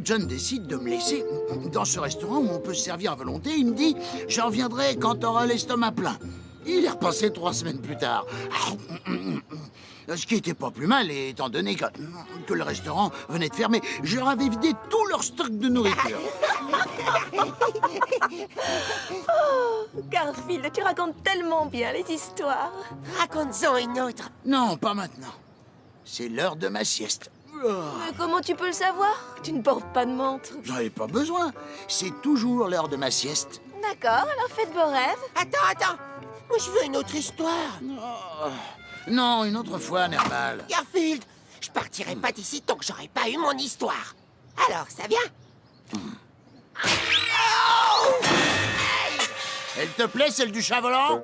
John décide de me laisser dans ce restaurant où on peut se servir à volonté. Il me dit « J'en reviendrai quand t'auras l'estomac plein ». Il est repassé 3 semaines plus tard. Ce qui était pas plus mal, étant donné que le restaurant venait de fermer. Je leur avais vidé tout leur stock de nourriture. Garfield, tu racontes tellement bien les histoires. Raconte-en une autre. Non, pas maintenant. C'est l'heure de ma sieste. Mais comment tu peux le savoir? Tu ne portes pas de montre. J'en ai pas besoin. C'est toujours l'heure de ma sieste. D'accord, alors fais de beaux rêves. Attends. Moi, je veux une autre histoire. Non, une autre fois, Nerval. Garfield, je partirai pas d'ici tant que j'aurai pas eu mon histoire. Alors, ça vient? Elle te plaît, celle du chat volant?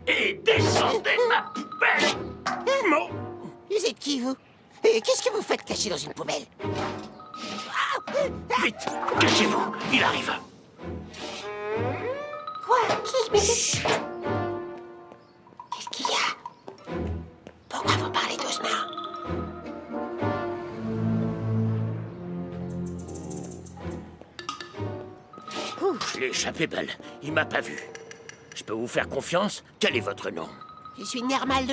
Et descendez ma poubelle! Mon... Vous êtes qui, vous? Et qu'est-ce que vous faites caché dans une poubelle? Vite, cachez-vous, il arrive. Quoi? Qu'est-ce qu'il y a? Pourquoi vous parlez doucement? Je l'ai échappé belle, il m'a pas vu. Je peux vous faire confiance? Quel est votre nom? Je suis Nermal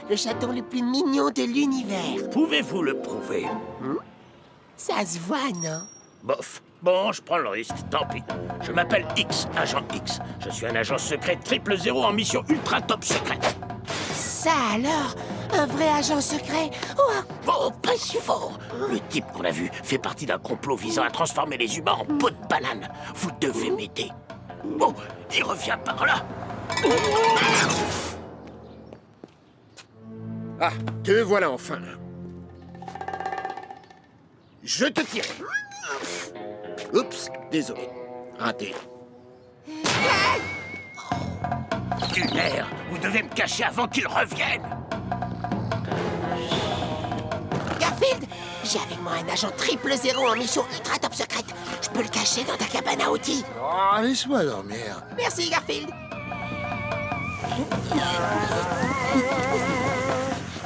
le chaton le plus mignon de l'univers. Pouvez-vous le prouver? Ça se voit, non? Bof. Bon, je prends le risque, tant pis. Je m'appelle X, agent X. Je suis un agent secret 000 en mission ultra top secrète. Ça alors? Un vrai agent secret? Oh, pas si fort. Le type qu'on a vu fait partie d'un complot visant à transformer les humains en peau de banane. Vous devez m'aider. Bon, il revient par là. Ah, te voilà enfin. Je te tire. Oups, désolé. Raté. Lunaire, vous devez me cacher avant qu'il revienne. Garfield, j'ai avec moi un agent 000 en mission ultra top secrète. Je peux le cacher dans ta cabane à outils. Oh, laisse-moi dormir. Merci, Garfield.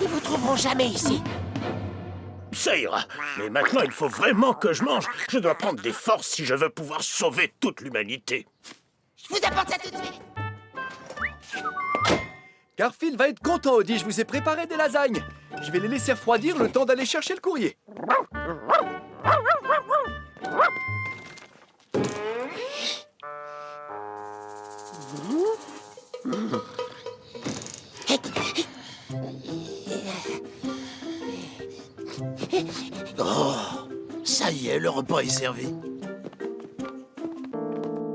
Ils vous trouveront jamais ici. Ça ira. Mais maintenant, il faut vraiment que je mange. Je dois prendre des forces si je veux pouvoir sauver toute l'humanité. Je vous apporte ça tout de suite. Garfield va être content, Audi. Je vous ai préparé des lasagnes. Je vais les laisser refroidir le temps d'aller chercher le courrier. Oh, ça y est, le repas est servi.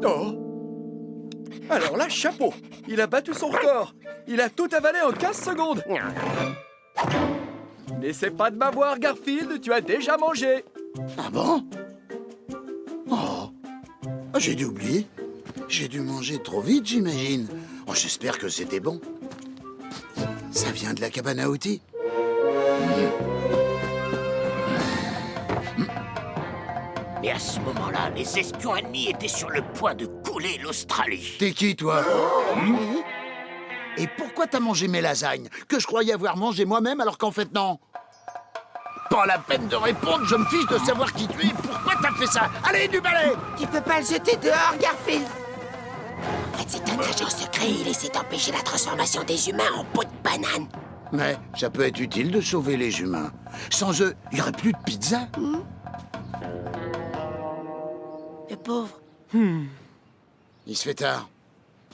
Oh! Alors là, chapeau! Il a battu son record! Il a tout avalé en 15 secondes! N'essaie pas de m'avoir, Garfield, tu as déjà mangé! Ah bon? Oh, j'ai dû oublier. J'ai dû manger trop vite, j'imagine. Oh, j'espère que c'était bon. Ça vient de la cabane à outils. Mais à ce moment-là, les espions ennemis étaient sur le point de couler l'Australie. T'es qui, toi? Et pourquoi t'as mangé mes lasagnes? Que je croyais avoir mangé moi-même alors qu'en fait, non. Pas la peine de répondre, je me fiche de savoir qui tu es. Pourquoi t'as fait ça? Allez, du balai! Tu peux pas le jeter dehors, Garfield. En fait, c'est un agent secret. Il essaie d'empêcher la transformation des humains en peau de banane. Mais ça peut être utile de sauver les humains. Sans eux, il n'y aurait plus de pizza. Le pauvre. Il se fait tard.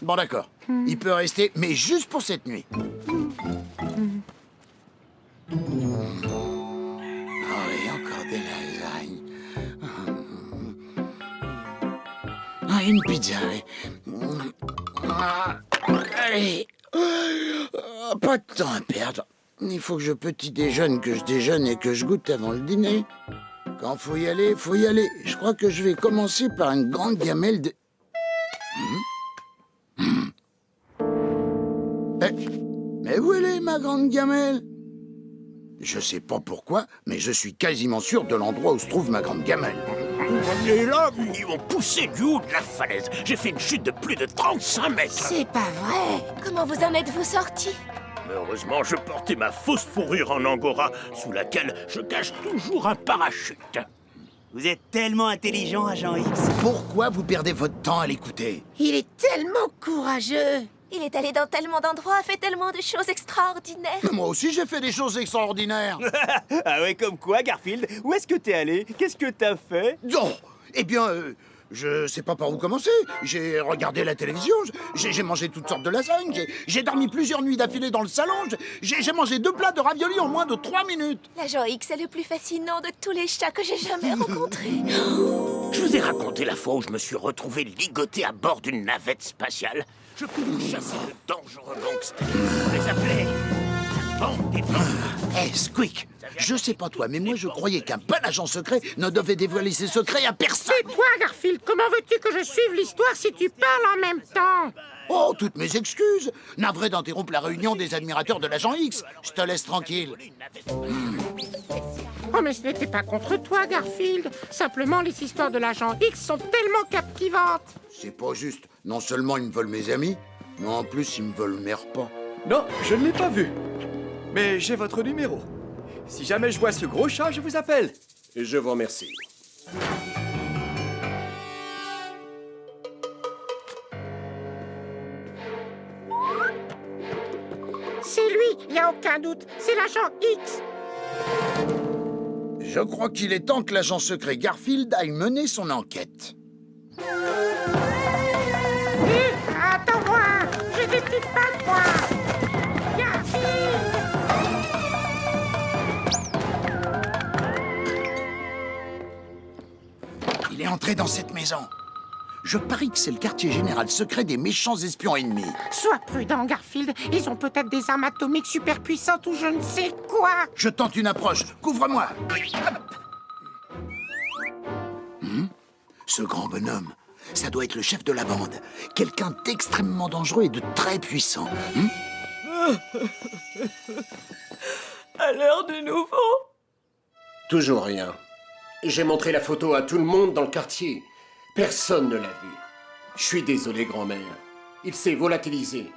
Bon, d'accord. Il peut rester, mais juste pour cette nuit. Oh oui, encore des lasagnes. Ah, une pizza, oui. Allez. Pas de temps à perdre. Il faut que je petit déjeune, que je déjeune et que je goûte avant le dîner. Quand faut y aller, faut y aller. Je crois que je vais commencer par une grande gamelle de... Mais où elle est, ma grande gamelle? Je sais pas pourquoi, mais je suis quasiment sûr de l'endroit où se trouve ma grande gamelle. Et là, ils m'ont poussé du haut de la falaise. J'ai fait une chute de plus de 35 mètres. C'est pas vrai. Comment vous en êtes-vous sortis? Mais heureusement, je portais ma fausse fourrure en angora, sous laquelle je cache toujours un parachute. Vous êtes tellement intelligent, agent X. Pourquoi vous perdez votre temps à l'écouter? Il est tellement courageux. Il est allé dans tellement d'endroits, fait tellement de choses extraordinaires. Moi aussi, j'ai fait des choses extraordinaires. Ah ouais, comme quoi, Garfield? Où est-ce que t'es allé? Qu'est-ce que t'as fait? Non, eh bien, je sais pas par où commencer. J'ai regardé la télévision, j'ai mangé toutes sortes de lasagnes, j'ai dormi plusieurs nuits d'affilée dans le salon, j'ai mangé 2 plats de raviolis en moins de 3 minutes. L'agent X est le plus fascinant de tous les chats que j'ai jamais rencontrés. Je vous ai raconté la fois où je me suis retrouvé ligoté à bord d'une navette spatiale. Je pouvais chasser de dangereux gangsters. On les appelait la bande des bandits. Hé, Squeak, je sais pas toi, mais moi je croyais qu'un bon agent secret ne devait dévoiler ses secrets à personne. Et toi, Garfield, comment veux-tu que je suive l'histoire si tu parles en même temps? Oh, toutes mes excuses. Navré d'interrompre la réunion des admirateurs de l'agent X. Je te laisse tranquille. Oh, mais ce n'était pas contre toi, Garfield. Simplement, les histoires de l'agent X sont tellement captivantes. C'est pas juste. Non seulement ils me veulent mes amis, mais en plus ils me veulent mes repas. Non, je ne l'ai pas vu. Mais j'ai votre numéro. Si jamais je vois ce gros chat, je vous appelle. Je vous remercie. C'est lui, il n'y a aucun doute. C'est l'agent X. Je crois qu'il est temps que l'agent secret Garfield aille mener son enquête. Attends-moi, j'ai des petites pattes, moi. Garfield. Il est entré dans cette maison. Je parie que c'est le quartier général secret des méchants espions ennemis. Sois prudent, Garfield. Ils ont peut-être des armes atomiques super puissantes ou je ne sais quoi. Je tente une approche. Couvre-moi. Ce grand bonhomme, ça doit être le chef de la bande. Quelqu'un d'extrêmement dangereux et de très puissant. À l'heure du nouveau. Toujours rien. J'ai montré la photo à tout le monde dans le quartier. Personne ne l'a vu. Je suis désolé, grand-mère. Il s'est volatilisé.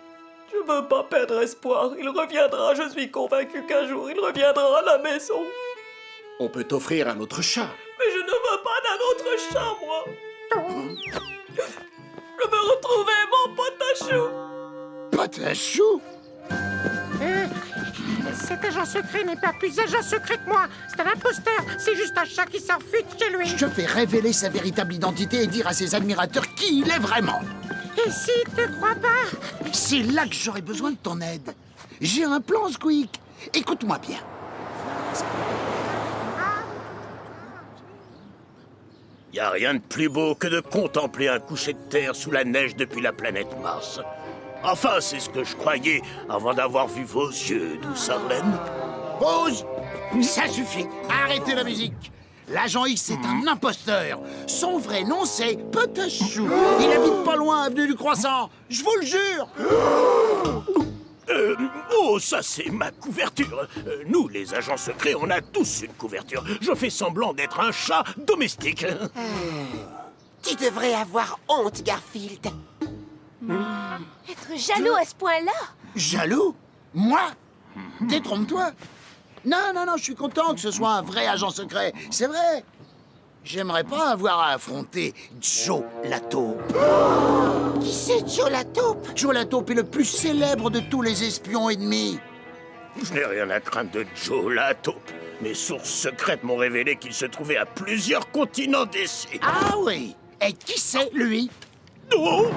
Je veux pas perdre espoir. Il reviendra. Je suis convaincu qu'un jour il reviendra à la maison. On peut t'offrir un autre chat. Mais je ne veux pas d'un autre chat, moi. Je veux retrouver mon potachou. Potachou? Cet agent secret n'est pas plus agent secret que moi. C'est un imposteur. C'est juste un chat qui s'enfuit de chez lui. Je vais révéler sa véritable identité et dire à ses admirateurs qui il est vraiment. Et s'il te croit pas? C'est là que j'aurais besoin de ton aide. J'ai un plan, Squeak. Écoute-moi bien. Y a rien de plus beau que de contempler un coucher de terre sous la neige depuis la planète Mars. Enfin, c'est ce que je croyais avant d'avoir vu vos yeux, douce Arlène. Pause. Ça suffit. Arrêtez la musique. L'agent X est un imposteur. Son vrai nom, c'est Potachou. Il habite pas loin, avenue du Croissant. Je vous le jure. Oh, ça c'est ma couverture. Nous, les agents secrets, on a tous une couverture. Je fais semblant d'être un chat domestique. Tu devrais avoir honte, Garfield. Être jaloux à ce point-là? Jaloux? Moi? Détrompe-toi. Non, je suis content que ce soit un vrai agent secret. C'est vrai. J'aimerais pas avoir à affronter Joe la taupe. Qui c'est, Joe la taupe? Joe la taupe est le plus célèbre de tous les espions ennemis. Je n'ai rien à craindre de Joe la taupe. Mes sources secrètes m'ont révélé qu'il se trouvait à plusieurs continents d'ici. Ah oui. Et qui c'est, lui? Oh!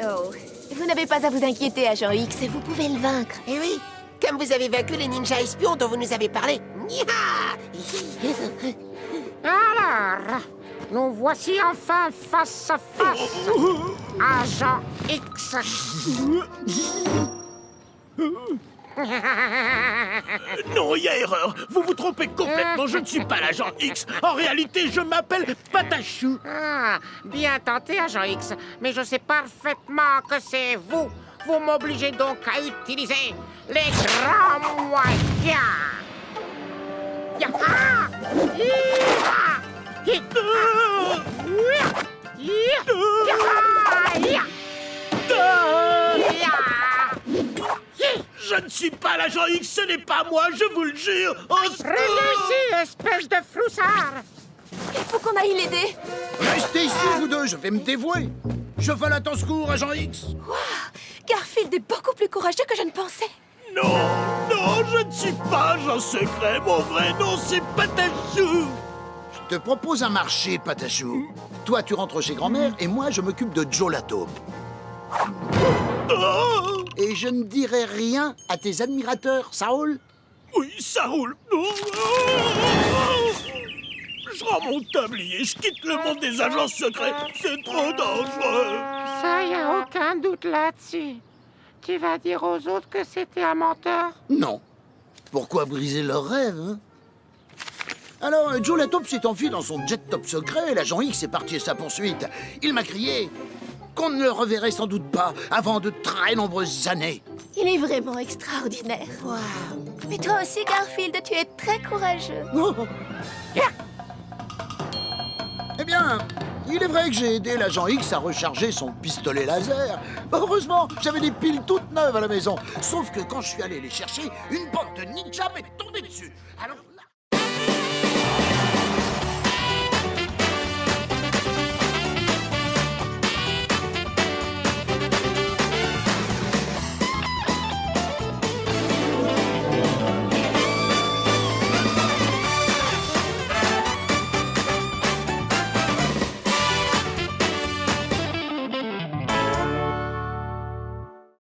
Oh, vous n'avez pas à vous inquiéter, agent X, vous pouvez le vaincre. Eh oui, comme vous avez vaincu les ninjas espions dont vous nous avez parlé. Nya! Alors, nous voici enfin face à face. Agent X. Non, il y a erreur. Vous vous trompez complètement. Je ne suis pas l'agent X. En réalité, je m'appelle Potachou. Ah, bien tenté, agent X. Mais je sais parfaitement que c'est vous. Vous m'obligez donc à utiliser les grands moyens. Yaha! Yaha! Yaha! Yaha! Je ne suis pas l'agent X, ce n'est pas moi, je vous le jure. Au secours! Revenez ici, espèce de floussard. Il faut qu'on aille l'aider. Restez ici, vous deux, je vais me dévouer. Je vole à ton secours, agent X. Garfield est beaucoup plus courageux que je ne pensais. Non, non, je ne suis pas agent secret. Mon vrai nom, c'est Patachou. Je te propose un marché, Patachou. Toi, tu rentres chez grand-mère et moi, je m'occupe de Joe la taupe. Oh, Et je ne dirai rien à tes admirateurs, ça roule? oui, ça roule. Oh, oh. Je rends mon tablier, je quitte le monde des agents secrets. C'est trop dangereux. Ça, y a aucun doute là-dessus. Tu vas dire aux autres que c'était un menteur? Non. Pourquoi briser leurs rêves, hein? Alors, Joe la taupe s'est enfui dans son jet top secret et l'agent X est parti à sa poursuite. Il m'a crié qu'on ne le reverrait sans doute pas avant de très nombreuses années. Il est vraiment extraordinaire. Waouh. Mais toi aussi, Garfield, tu es très courageux. Oh. Eh bien, il est vrai que j'ai aidé l'agent X à recharger son pistolet laser. Heureusement, j'avais des piles toutes neuves à la maison. Sauf que quand je suis allé les chercher, une bande de ninjas m'est tombée dessus. Alors...